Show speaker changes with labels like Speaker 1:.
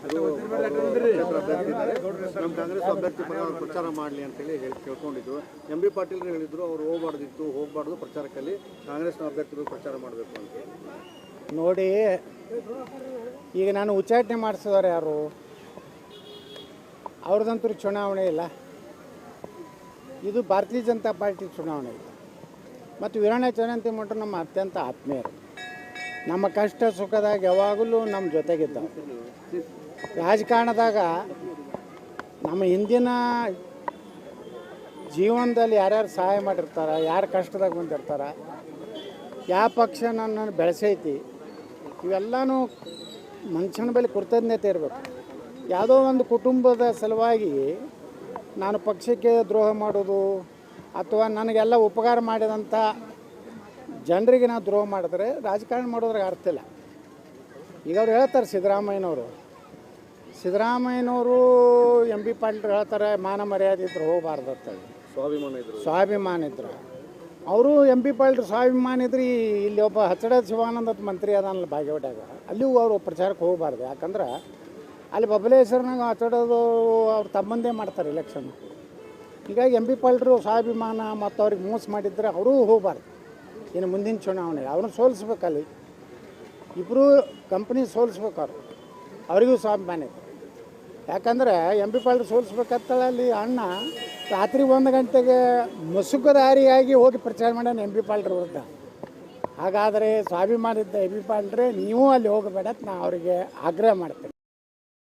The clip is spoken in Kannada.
Speaker 1: ಹೇಳಿದ್ರು ಅಭ್ಯರ್ಥಿ ಇದ್ದಾರೆ, ನಮ್ಮ ಕಾಂಗ್ರೆಸ್ ಅಭ್ಯರ್ಥಿ ಪರ ಪ್ರಚಾರ ಮಾಡಲಿ ಅಂತೇಳಿ ಕೇಳ್ಕೊಂಡಿದ್ರು. ಎಂ ಬಿ ಪಾಟೀಲ್ ಹೇಳಿದ್ರು ಅವ್ರು ಹೋಗಬಾರ್ದು ಪ್ರಚಾರಕ್ಕಲ್ಲಿ ಕಾಂಗ್ರೆಸ್ನ ಅಭ್ಯರ್ಥಿಗಳು ಪ್ರಚಾರ ಮಾಡಬೇಕು ಅಂತ.
Speaker 2: ನೋಡಿ, ಈಗ ನಾನು ಉಚ್ಚಾಟನೆ ಮಾಡಿಸಿದವ್ರು ಯಾರು? ಅವ್ರದಂತೂ ಚುನಾವಣೆ ಇಲ್ಲ. ಇದು ಭಾರತೀಯ ಜನತಾ ಪಾರ್ಟಿ ಚುನಾವಣೆ ಇಲ್ಲ. ಮತ್ತು ವೀರಣ್ಣ ಚರಂತಿಮಠರು ನಮ್ಮ ಅತ್ಯಂತ ಆತ್ಮೀಯರು. ನಮ್ಮ ಕಷ್ಟ ಸುಖದಾಗ ಯಾವಾಗಲೂ ನಮ್ಮ ಜೊತೆಗಿದ್ದವು. ರಾಜಕಾರಣದಾಗ ನಮ್ಮ ಹಿಂದಿನ ಜೀವನದಲ್ಲಿ ಯಾರ್ಯಾರು ಸಹಾಯ ಮಾಡಿರ್ತಾರೆ, ಯಾರು ಕಷ್ಟದಾಗ ಬಂದಿರ್ತಾರೆ, ಯಾವ ಪಕ್ಷ ನನ್ನನ್ನು ಬೆಳೆಸೈತಿ, ಇವೆಲ್ಲನೂ ಮನುಷ್ಯನ ಬಳಿ ಕೃತಜ್ಞತೆ ಇರಬೇಕು. ಯಾವುದೋ ಒಂದು ಕುಟುಂಬದ ಸಲುವಾಗಿ ನಾನು ಪಕ್ಷಕ್ಕೆ ದ್ರೋಹ ಮಾಡೋದು ಅಥವಾ ನನಗೆಲ್ಲ ಉಪಕಾರ ಮಾಡಿದಂಥ ಜನರಿಗೆ ನಾವು ದ್ರೋಹ ಮಾಡಿದ್ರೆ ರಾಜಕಾರಣ ಮಾಡೋದ್ರಾಗ ಅರ್ಥ ಇಲ್ಲ. ಈಗ ಅವ್ರು ಹೇಳ್ತಾರೆ, ಸಿದ್ದರಾಮಯ್ಯನವರು ಎಂ ಬಿ ಪಾಟೀಲ್ ಹೇಳ್ತಾರೆ ಮಾನ ಮರ್ಯಾದೆ ಇದ್ರೆ ಹೋಗಬಾರ್ದು ಅಂತೇಳಿ. ಸ್ವಾಭಿಮಾನ ಇದ್ರು ಅವರು ಎಂ ಬಿ ಪಾಟೀಲ್ ಸ್ವಾಭಿಮಾನ ಇದ್ರಿ. ಇಲ್ಲಿ ಒಬ್ಬ ಹಚ್ಚಡ ಶಿವಾನಂದ ಮಂತ್ರಿ ಅದಾನಲ್ಲ ಬಾಗೇವಾಡ್ಯಾಗ, ಅಲ್ಲಿಯೂ ಅವರು ಪ್ರಚಾರಕ್ಕೆ ಹೋಗಬಾರ್ದು. ಯಾಕಂದ್ರೆ ಅಲ್ಲಿ ಬಬಲೇಶ್ವರನಾಗ ಹಚ್ಚಡೋದು ಅವ್ರು ತಮ್ಮಂದೇ ಮಾಡ್ತಾರೆ ಎಲೆಕ್ಷನ್. ಹೀಗಾಗಿ ಎಂ ಬಿ ಪಾಟೀಲ್ರು ಸ್ವಾಭಿಮಾನ ಮತ್ತು ಅವ್ರಿಗೆ ಮೋಸ ಮಾಡಿದ್ರೆ ಅವರೂ ಹೋಗಬಾರ್ದು. ಇನ್ನು ಮುಂದಿನ ಚುನಾವಣೆ ಅವ್ರನ್ನ ಸೋಲಿಸ್ಬೇಕಲ್ಲಿ. ಇಬ್ಬರು ಕಂಪ್ನಿ ಸೋಲಿಸ್ಬೇಕು. ಅವರಿಗೂ ಸ್ವಾಭಿಮಾನ ಇದೆ. ಯಾಕಂದರೆ ಎಂ ಬಿ ಪಾಟೀಲ್ ಸೋಲಿಸ್ಬೇಕಂತೇಳಿ ಅಲ್ಲಿ ಅಣ್ಣ ರಾತ್ರಿ 1 ಗಂಟೆಗೆ ಮುಸುಕುದಾರಿಯಾಗಿ ಹೋಗಿ ಪ್ರಚಾರ ಮಾಡ್ಯಾನ ಎಂ ಬಿ ಪಾಟೀಲ್ ವಿರುದ್ಧ. ಹಾಗಾದರೆ ಸ್ವಾಭಿಮಾನ ಇದ್ದ ಎಂ ಬಿ ಪಾಟೀಲ್ರೆ ನೀವು ಅಲ್ಲಿ ಹೋಗಬೇಡ ಅಂತ ನಾನು ಅವರಿಗೆ ಆಗ್ರಹ ಮಾಡ್ತೇನೆ.